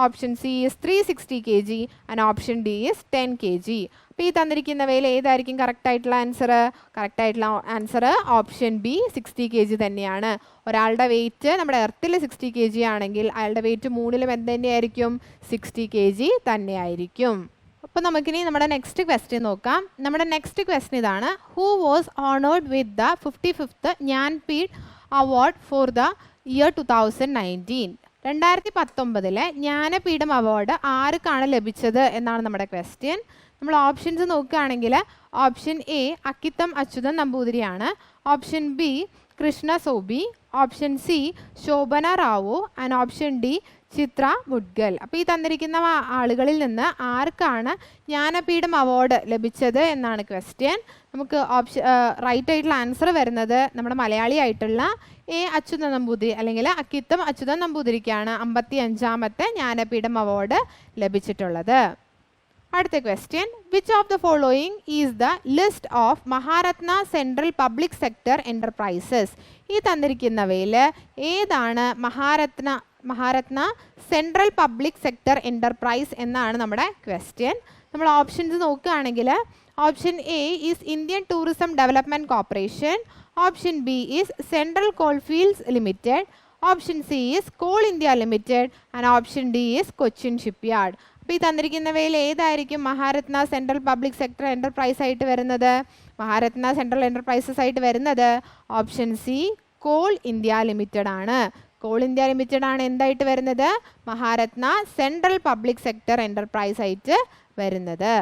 option C is 360 kg and option D is 10 kg. അപ്പോൾ ഈ തന്നിരിക്കുന്നവയിൽ ഏതായിരിക്കും കറക്റ്റ് ആയിട്ടുള്ള ആൻസർ? കറക്റ്റ് ആയിട്ടുള്ള ആൻസർ ഓപ്ഷൻ ബി 60 kg തന്നെയാണ്. ഒരാളുടെ വെയിറ്റ് നമ്മുടെ എർത്തിൽ 60 kg ആണെങ്കിൽ അയാളുടെ വെയിറ്റ് മൂണിലും എന്ത് തന്നെയായിരിക്കും? 60 kg തന്നെയായിരിക്കും. അപ്പോൾ നമുക്കിനി നമ്മുടെ നെക്സ്റ്റ് ക്വസ്റ്റ്യൻ നോക്കാം. നമ്മുടെ നെക്സ്റ്റ് ക്വസ്റ്റ്യൻ ഇതാണ്. Who was honoured with the 55th Jnanpith award for the year 2019? 2019 Jnanapeetham award ആർക്കാണ് ലഭിച്ചത് എന്നാണ് നമ്മുടെ ക്വസ്റ്റ്യൻ. നമ്മൾ ഓപ്ഷൻസ് നോക്കുകയാണെങ്കിൽ ഓപ്ഷൻ എ അക്കിത്തം അച്യുതൻ നമ്പൂതിരിയാണ്, option B Krishna Sobti, option C Shobhana Rao and option D Chitra Mudgal. അപ്പോൾ ഈ തന്നിരിക്കുന്ന ആളുകളിൽ നിന്ന് ആർക്കാണ് ജ്ഞാനപീഠം അവാർഡ് ലഭിച്ചത് എന്നാണ് ക്വസ്റ്റ്യൻ. നമുക്ക് റൈറ്റ് ആയിട്ടുള്ള ആൻസർ വരുന്നത് നമ്മുടെ മലയാളി ആയിട്ടുള്ള എ അച്യുതൻ നമ്പൂതിരി അല്ലെങ്കിൽ അക്കിത്തം അച്യുതൻ നമ്പൂതിരിക്കാണ് 55ാമത്തെ ജ്ഞാനപീഠം അവാർഡ് ലഭിച്ചിട്ടുള്ളത്. അടുത്ത question. Which of the following is the list of Maharatna central public sector enterprises? ഈ തന്നിരിക്കുന്നവയിൽ ഏതാണ് Maharatna central public sector enterprise എന്നാണ് നമ്മുടെ ക്വസ്റ്റ്യൻ. നമ്മൾ ഓപ്ഷൻസ് നോക്കുകയാണെങ്കിൽ option A is Indian tourism development corporation, option B is central coalfields limited, option C is call India limited and option D is Cochin shipyard. അപ്പോൾ ഈ തന്നിരിക്കുന്നവയിൽ ഏതായിരിക്കും Maharatna central public sector enterprise ആയിട്ട് വരുന്നത്? മഹാരത്ന സെൻട്രൽ എൻ്റർപ്രൈസസ് ആയിട്ട് വരുന്നത് option C call India limited ആണ്. Call India limited ആണ് എന്തായിട്ട് വരുന്നത്? Maharatna central public sector enterprise ആയിട്ട് വരുന്നത്.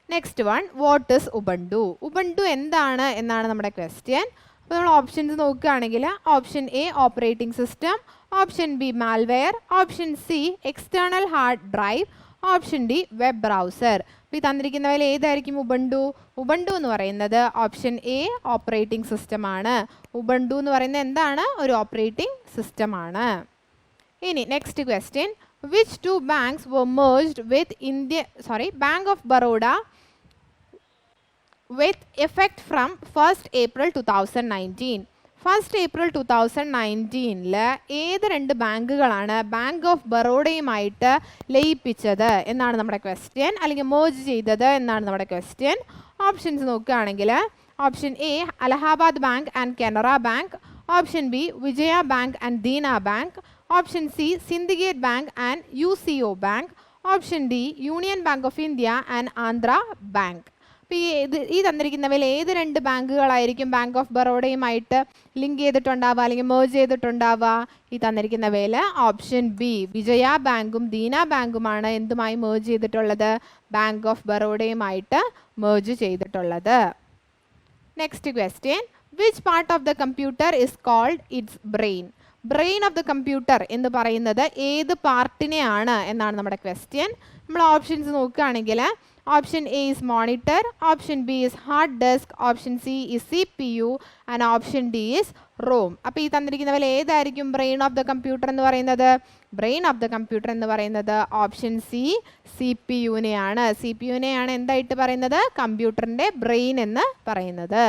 Next one. What is Ubuntu? Ubuntu എന്താണ് എന്നാണ് നമ്മുടെ ക്വസ്റ്റ്യൻ. അപ്പോൾ നമ്മൾ ഓപ്ഷൻസ് നോക്കുകയാണെങ്കിൽ option A operating system, option B malware, option C external hard drive, option D web browser. അപ്പോൾ ഈ തന്നിരിക്കുന്നവയിൽ ഏതായിരിക്കും ഉബുണ്ടു? ഉബുണ്ടു എന്ന് പറയുന്നത് ഓപ്ഷൻ എ ഓപ്പറേറ്റിംഗ് സിസ്റ്റമാണ്. ഉബുണ്ടു എന്ന് പറയുന്നത് എന്താണ്? ഒരു ഓപ്പറേറ്റിംഗ് സിസ്റ്റമാണ്. ഇനി next question. Which two banks were merged with Bank of Baroda with effect from 1st April 2019? 1st April 2019 ഏത് രണ്ട് ബാങ്കുകളാണ് ബാങ്ക് ഓഫ് ബറോഡയുമായിട്ട് ലയിപ്പിച്ചത് എന്നാണ് നമ്മുടെ ക്വസ്റ്റ്യൻ, അല്ലെങ്കിൽ മേർജ് ചെയ്തത് എന്നാണ് നമ്മുടെ ക്വസ്റ്റ്യൻ. ഓപ്ഷൻസ് നോക്കുകയാണെങ്കിൽ option A Allahabad bank and Canara bank, option B Vijaya bank and Dena bank, option C syndicate bank and UCO bank, option D union bank of India and Andhra bank. അപ്പോൾ ഈ തന്നിരിക്കുന്നവയിൽ ഏത് രണ്ട് ബാങ്കുകളായിരിക്കും ബാങ്ക് ഓഫ് ബറോഡയുമായിട്ട് ലിങ്ക് ചെയ്തിട്ടുണ്ടാവുക അല്ലെങ്കിൽ മേർജ് ചെയ്തിട്ടുണ്ടാവുക? ഈ തന്നിരിക്കുന്നവയിൽ ഓപ്ഷൻ ബി വിജയ ബാങ്കും ദീന ബാങ്കുമാണ് എന്തുമായി മേർജ് ചെയ്തിട്ടുള്ളത്? ബാങ്ക് ഓഫ് ബറോഡയുമായിട്ട് മേർജ് ചെയ്തിട്ടുള്ളത്. Next question. Which part of the computer is called its brain? Brain of the computer എന്ന് പറയുന്നത് ഏത് പാർട്ടിനെയാണ് എന്നാണ് നമ്മുടെ ക്വസ്റ്റ്യൻ. നമ്മൾ ഓപ്ഷൻസ് നോക്കുകയാണെങ്കിൽ option A is monitor, option B is hard disk, option C is CPU and option D is ROM. അപ്പോൾ ഈ തന്നിരിക്കുന്നവയിൽ ഏതായിരിക്കും ബ്രെയിൻ ഓഫ് ദ കമ്പ്യൂട്ടർ എന്ന് പറയുന്നത്? ബ്രെയിൻ ഓഫ് ദ കമ്പ്യൂട്ടർ എന്ന് പറയുന്നത് ഓപ്ഷൻ സി CPU-നെയാണ്. CPU-നെയാണ് എന്തായിട്ട് പറയുന്നത്? കമ്പ്യൂട്ടറിൻ്റെ ബ്രെയിൻ എന്ന് പറയുന്നത്.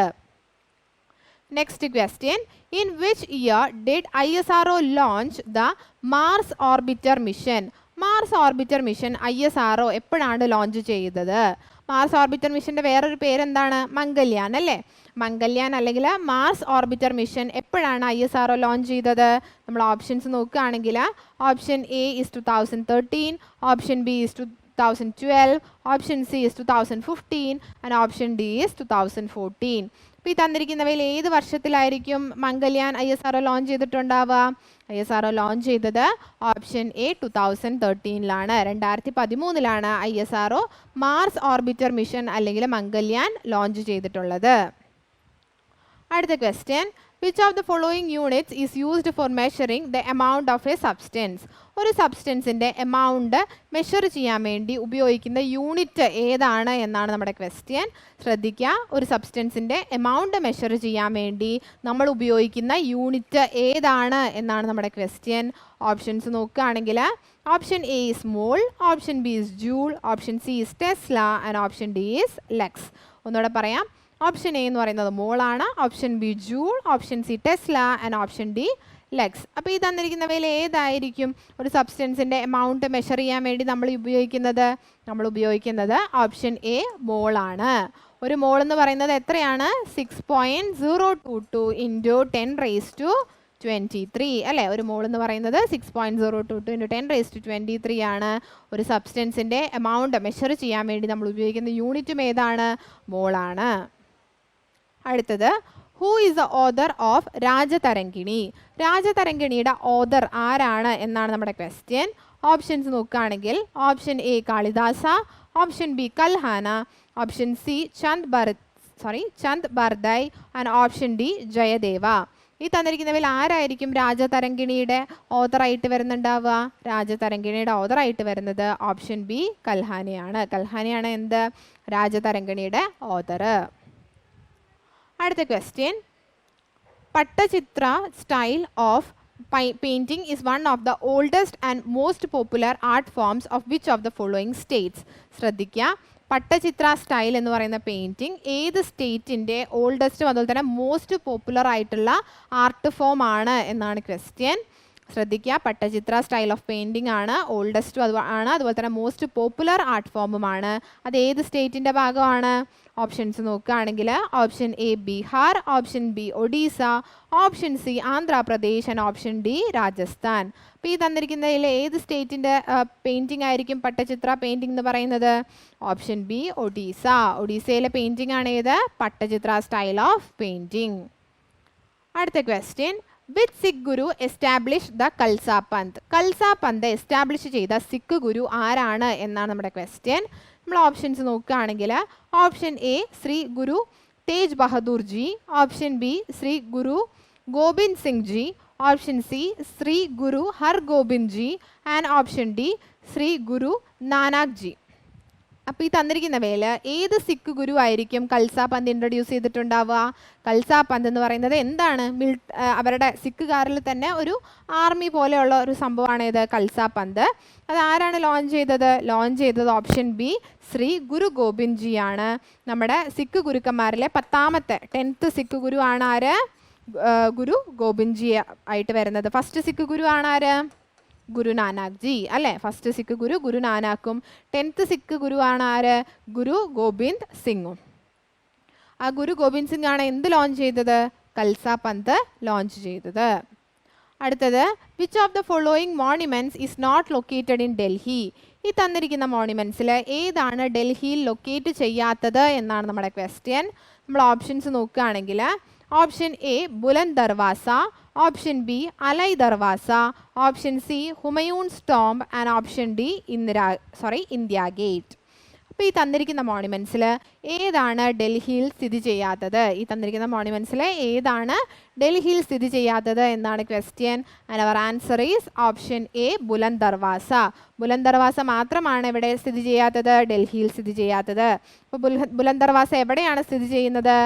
Next question. In which year did ISRO launch the Mars Orbiter mission? Mars orbiter mission ISRO എപ്പോഴാണ് ലോഞ്ച് ചെയ്തത്? മാർസ് ഓർബിറ്റർ മിഷൻ്റെ വേറൊരു പേരെന്താണ്? മംഗൾയാൻ അല്ലേ? മംഗൾയാൻ അല്ലെങ്കിൽ മാർസ് ഓർബിറ്റർ മിഷൻ എപ്പോഴാണ് ISRO ലോഞ്ച് ചെയ്തത്? നമ്മൾ ഓപ്ഷൻസ് നോക്കുകയാണെങ്കിൽ option A is 2013, option B is 2012, option C is 2015 and option D is 2014. അപ്പോൾ ഈ തന്നിരിക്കുന്നവയിൽ ഏത് വർഷത്തിലായിരിക്കും മംഗൾയാൻ ISRO ലോഞ്ച് ചെയ്തിട്ടുണ്ടാവുക? ISRO ലോഞ്ച് ചെയ്തത് ഓപ്ഷൻ എ 2013ലാണ്. 2013ലാണ് ISRO മാർസ് ഓർബിറ്റർ മിഷൻ അല്ലെങ്കിൽ മംഗൾയാൻ ലോഞ്ച് ചെയ്തിട്ടുള്ളത്. അടുത്ത question, which of the following units is used for measuring the amount of a substance? ഒരു സബ്സ്റ്റൻസിൻ്റെ എമൗണ്ട് മെഷർ ചെയ്യാൻ വേണ്ടി ഉപയോഗിക്കുന്ന യൂണിറ്റ് ഏതാണ് എന്നാണ് നമ്മുടെ ക്വസ്റ്റ്യൻ. ശ്രദ്ധിക്കുക, ഒരു സബ്സ്റ്റൻസിൻ്റെ എമൗണ്ട് മെഷർ ചെയ്യാൻ വേണ്ടി നമ്മൾ ഉപയോഗിക്കുന്ന യൂണിറ്റ് ഏതാണ് എന്നാണ് നമ്മുടെ ക്വസ്റ്റ്യൻ. ഓപ്ഷൻസ് നോക്കുകയാണെങ്കിൽ option A is mole, option B is joule, option C is tesla and option D is lux. ഒന്നുകൂടെ പറയാം, ഓപ്ഷൻ എ എന്ന് പറയുന്നത് മോളാണ്, option B joule, option C tesla and option D lux. അപ്പോൾ ഈ തന്നിരിക്കുന്നവയിൽ ഏതായിരിക്കും ഒരു സബ്സ്റ്റൻസിൻ്റെ എമൗണ്ട് മെഷർ ചെയ്യാൻ വേണ്ടി നമ്മൾ ഉപയോഗിക്കുന്നത് ഓപ്ഷൻ എ മോളാണ്. ഒരു മോൾ എന്ന് പറയുന്നത് എത്രയാണ്? 6.022 ഇൻറ്റു 10⁻23 അല്ലേ? ഒരു മോൾ എന്ന് പറയുന്നത് 6.022 ഇൻറ്റു 10⁻23 ആണ്. ഒരു സബ്സ്റ്റൻസിൻ്റെ എമൗണ്ട് മെഷർ ചെയ്യാൻ വേണ്ടി നമ്മൾ ഉപയോഗിക്കുന്ന യൂണിറ്റും ഏതാണ്? മോളാണ്. അടുത്തത്, who is the author of Rajatarangini? രാജതരംഗിണിയുടെ ഓദർ ആരാണ് എന്നാണ് നമ്മുടെ ക്വസ്റ്റ്യൻ. ഓപ്ഷൻസ് നോക്കുകയാണെങ്കിൽ option A Kalidasa, option B Kalhana, option C Chand Bardai and option D Jayadeva. ഈ തന്നിരിക്കുന്നവയിൽ ആരായിരിക്കും രാജതരംഗിണിയുടെ ഓദറായിട്ട് വരുന്നുണ്ടാവുക? രാജതരംഗിണിയുടെ ഓദറായിട്ട് വരുന്നത് ഓപ്ഷൻ ബി കൽഹാനയാണ്. കൽഹാനയാണ് എന്ത്? രാജതരംഗിണിയുടെ ഓദർ. അടുത്ത question, Pattachitra style of painting is one of the oldest and most popular art forms of which of the following states? ശ്രദ്ധിക്കുക, പട്ടചിത്ര സ്റ്റൈൽ എന്ന് പറയുന്ന പെയിൻറ്റിങ് ഏത് സ്റ്റേറ്റിൻ്റെ ഓൾഡസ്റ്റും അതുപോലെ തന്നെ മോസ്റ്റ് പോപ്പുലർ ആയിട്ടുള്ള ആർട്ട് ഫോം ആണ് എന്നാണ് ക്വസ്റ്റ്യൻ. ശ്രദ്ധിക്കുക, പട്ടചിത്ര സ്റ്റൈൽ ഓഫ് പെയിൻറ്റിംഗ് ആണ്, ഓൾഡസ്റ്റും അതുപോലെ തന്നെ മോസ്റ്റ് പോപ്പുലർ ആർട്ട് ഫോമുമാണ്. അത് ഏത് സ്റ്റേറ്റിൻ്റെ ഭാഗമാണ്? ഓപ്ഷൻസ് നോക്കുകയാണെങ്കിൽ option A Bihar, option B Odisha, option C Andhra Pradesh and option D Rajasthan. അപ്പോൾ ഈ തന്നിരിക്കുന്നതിൽ ഏത് സ്റ്റേറ്റിൻ്റെ പെയിൻറ്റിംഗ് ആയിരിക്കും പട്ടചിത്ര പെയിൻറ്റിംഗ് എന്ന് പറയുന്നത്? Option B Odisha. ഒഡീസയിലെ പെയിൻറ്റിംഗ് ആണ് ഏത്? Pattachitra style of painting. അടുത്ത question, which Sikh guru establish the Khalsa Panth? Khalsa പന്ത് എസ്റ്റാബ്ലിഷ് ചെയ്ത സിഖ് ഗുരു ആരാണ് എന്നാണ് നമ്മുടെ ക്വസ്റ്റ്യൻ. നമ്മൾ ഓപ്ഷൻസ് നോക്കുകയാണെങ്കിൽ option A Shri Guru Tegh Bahadur ji, option B Shri Guru Gobind Singh ji, option C Shri Guru Hargobind ji and option D Shri Guru Nanak ji. അപ്പോൾ ഈ തന്നിരിക്കുന്നവയിൽ ഏത് സിഖ് ഗുരു ആയിരിക്കും കൽസാ പന്ത് ഇൻട്രൊഡ്യൂസ് ചെയ്തിട്ടുണ്ടാവുക? കൽസാ പന്ത് എന്ന് പറയുന്നത് എന്താണ്? അവരുടെ സിഖുകാരിൽ തന്നെ ഒരു ആർമി പോലെയുള്ള ഒരു സംഭവമാണ് ഇത് കൽസാ പന്ത്. അത് ആരാണ് ലോഞ്ച് ചെയ്തത്? Option B Shri Guru Gobind G ആണ്. നമ്മുടെ സിഖ് ഗുരുക്കന്മാരിലെ 10th സിഖ് ഗുരു ആണ് ആര്? ഗുരു ഗോബിന്ദ് ജി ആയിട്ട് വരുന്നത്. ഫസ്റ്റ് സിഖ് ഗുരു ആണ് ആര്? ഗുരു നാനാക് ജി അല്ലേ? ഫസ്റ്റ് സിഖ് ഗുരു ഗുരു നാനാക്കും. 10th സിഖ് ഗുരു ആണ് ആര്? ഗുരു ഗോബിന്ദ് സിംഗും. ആ ഗുരു ഗോബിന്ദ് സിംഗ് ആണ് എന്ത് ലോഞ്ച് ചെയ്തത്? കൽസാ പന്ത് ലോഞ്ച് ചെയ്തത്. അടുത്തത്, which of the following monuments is not located in Delhi? ഈ തന്നിരിക്കുന്ന മോണ്യുമെൻറ്റ്സിൽ ഏതാണ് ഡൽഹിയിൽ ലൊക്കേറ്റ് ചെയ്യാത്തത് എന്നാണ് നമ്മുടെ ക്വസ്റ്റ്യൻ. നമ്മൾ ഓപ്ഷൻസ് നോക്കുകയാണെങ്കിൽ option A Buland Darwaza, option B Alai Darwaza, option C Humayun's tomb and option D India gate. അപ്പോൾ ഈ തന്നിരിക്കുന്ന മോണ്യുമെൻറ്റ്സിൽ ഏതാണ് ഡൽഹിയിൽ സ്ഥിതി ചെയ്യാത്തത്? എന്നാണ് question. And our answer is option A Buland Darwaza. Buland Darwaza മാത്രമാണ് ഇവിടെ സ്ഥിതി ചെയ്യാത്തത്, ഡൽഹിയിൽ സ്ഥിതി ചെയ്യാത്തത്. അപ്പോൾ ബുലന്ദ് ദർവാസ എവിടെയാണ് സ്ഥിതി ചെയ്യുന്നത്?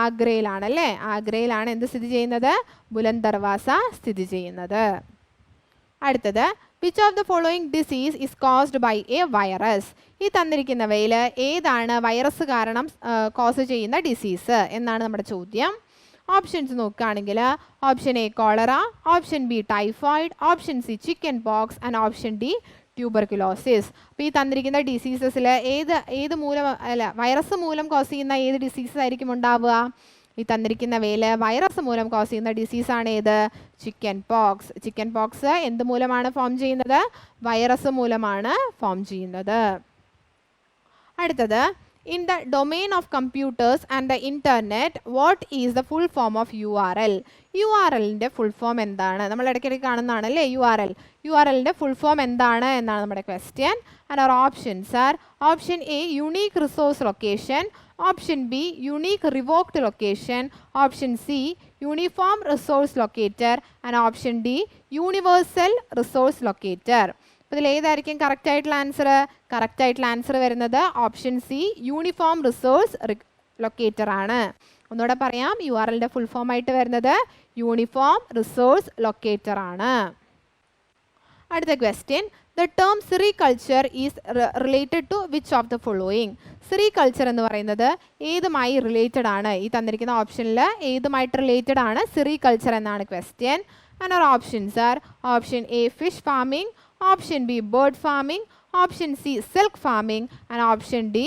ആഗ്രയിലാണ് അല്ലേ? ആഗ്രയിലാണ് എന്ത് സ്ഥിതി ചെയ്യുന്നത്? ബുലന്ദ് ദർവാസ സ്ഥിതി ചെയ്യുന്നത്. അടുത്തത്, which of the following disease is caused by a virus? ഈ തന്നിരിക്കുന്നവയിൽ ഏതാണ് വൈറസ് കാരണം കോസ് ചെയ്യുന്ന ഡിസീസ് എന്നാണ് നമ്മുടെ ചോദ്യം. ഓപ്ഷൻസ് നോക്കുകയാണെങ്കിൽ option A cholera, option B typhoid, option C chicken pox and option D tuberculosis. അപ്പോൾ ഈ തന്നിരിക്കുന്ന ഡിസീസസിൽ വൈറസ് മൂലം കോസ് ചെയ്യുന്ന ഏത് ഡിസീസസ് ആയിരിക്കും ഉണ്ടാവുക? ഈ തന്നിരിക്കുന്നവയിൽ വൈറസ് മൂലം കോസ് ചെയ്യുന്ന ഡിസീസാണ് ഏത്? Chicken pox. ചിക്കൻ പോക്സ് എന്ത് മൂലമാണ് ഫോം ചെയ്യുന്നത്? വൈറസ് മൂലമാണ് ഫോം ചെയ്യുന്നത്. അടുത്തത് in the domain of computers and the internet, what is the full form of URL? URLന്റെ ഫുൾ ഫോം എന്താണ്? നമ്മൾ ഇടയ്ക്കിടയ്ക്ക് കാണുന്നതാണ് അല്ലേ URL. URLന്റെ ഫുൾ ഫോം എന്താണ് എന്നാണ് നമ്മുടെ question. And our options are option A unique resource location, option B unique revoked location, option C uniform resource locator and option D universal resource locator. അപ്പോൾ ഇതിൽ ഏതായിരിക്കും കറക്റ്റ് ആയിട്ടുള്ള ആൻസർ? കറക്റ്റ് ആയിട്ടുള്ള answer വരുന്നത് option C uniform resource locator ആണ്. ഒന്നുകൂടെ പറയാം, URLന്റെ full form ആയിട്ട് വരുന്നത് യൂണിഫോം റിസോഴ്സ് ലൊക്കേറ്റർ ആണ്. അടുത്ത question, the term sericulture is related to which of the following? Sericulture എന്ന് പറയുന്നത് ഏതുമായി റിലേറ്റഡ് ആണ്? ഈ തന്നിരിക്കുന്ന ഓപ്ഷനിൽ ഏതുമായിട്ട് റിലേറ്റഡ് ആണ് സെറികൾച്ചർ എന്നാണ് question. And our options are option A fish farming, option B bird farming, option C silk farming and option D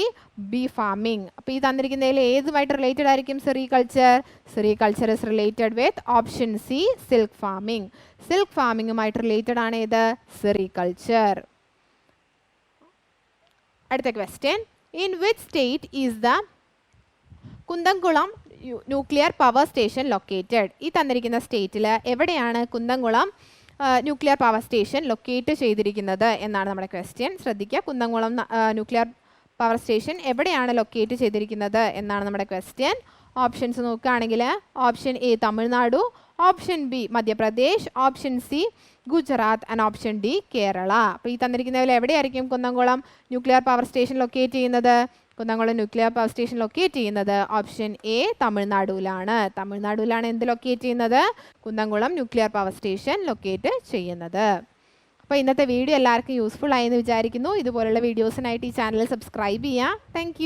bee farming. അപ്പോൾ ഈ തന്നിരിക്കുന്നതിൽ ഏതുമായിട്ട് റിലേറ്റഡ് ആയിരിക്കും sericulture? Sericulture is related with option C silk farming. Silk ഫാമിങ്ങുമായിട്ട് related ആണ് ഏത്? Sericulture. അടുത്ത question, in which state is the Kunthamkulam nuclear power station located? ഈ തന്നിരിക്കുന്ന സ്റ്റേറ്റിൽ എവിടെയാണ് Kunthamkulam nuclear power station locate ചെയ്തിരിക്കുന്നത് എന്നാണ് നമ്മുടെ ക്വസ്റ്റ്യൻ. ശ്രദ്ധിക്കുക, കുന്തംകുളം ന്യൂക്ലിയർ പവർ സ്റ്റേഷൻ എവിടെയാണ് ലൊക്കേറ്റ് ചെയ്തിരിക്കുന്നത് എന്നാണ് നമ്മുടെ ക്വസ്റ്റ്യൻ. ഓപ്ഷൻസ് നോക്കുകയാണെങ്കിൽ option A Tamil Nadu, option B Madhya Pradesh, option C Gujarat and option D Kerala. അപ്പോൾ ഈ തന്നിരിക്കുന്നതിൽ എവിടെയായിരിക്കും Kunnamkulam nuclear power station locate ചെയ്യുന്നത്? Kunnamkulam nuclear power station locate ചെയ്യുന്നത് ഓപ്ഷൻ എ തമിഴ്നാടുവിലാണ്. തമിഴ്നാടുവിലാണ് എന്ത് ലൊക്കേറ്റ് ചെയ്യുന്നത്? Kunnamkulam nuclear power station locate ചെയ്യുന്നത്. അപ്പോൾ ഇന്നത്തെ വീഡിയോ എല്ലാവർക്കും യൂസ്ഫുൾ ആയെന്ന് വിചാരിക്കുന്നു. ഇതുപോലുള്ള വീഡിയോസിനായിട്ട് ഈ ചാനൽ സബ്സ്ക്രൈബ് ചെയ്യുക. താങ്ക്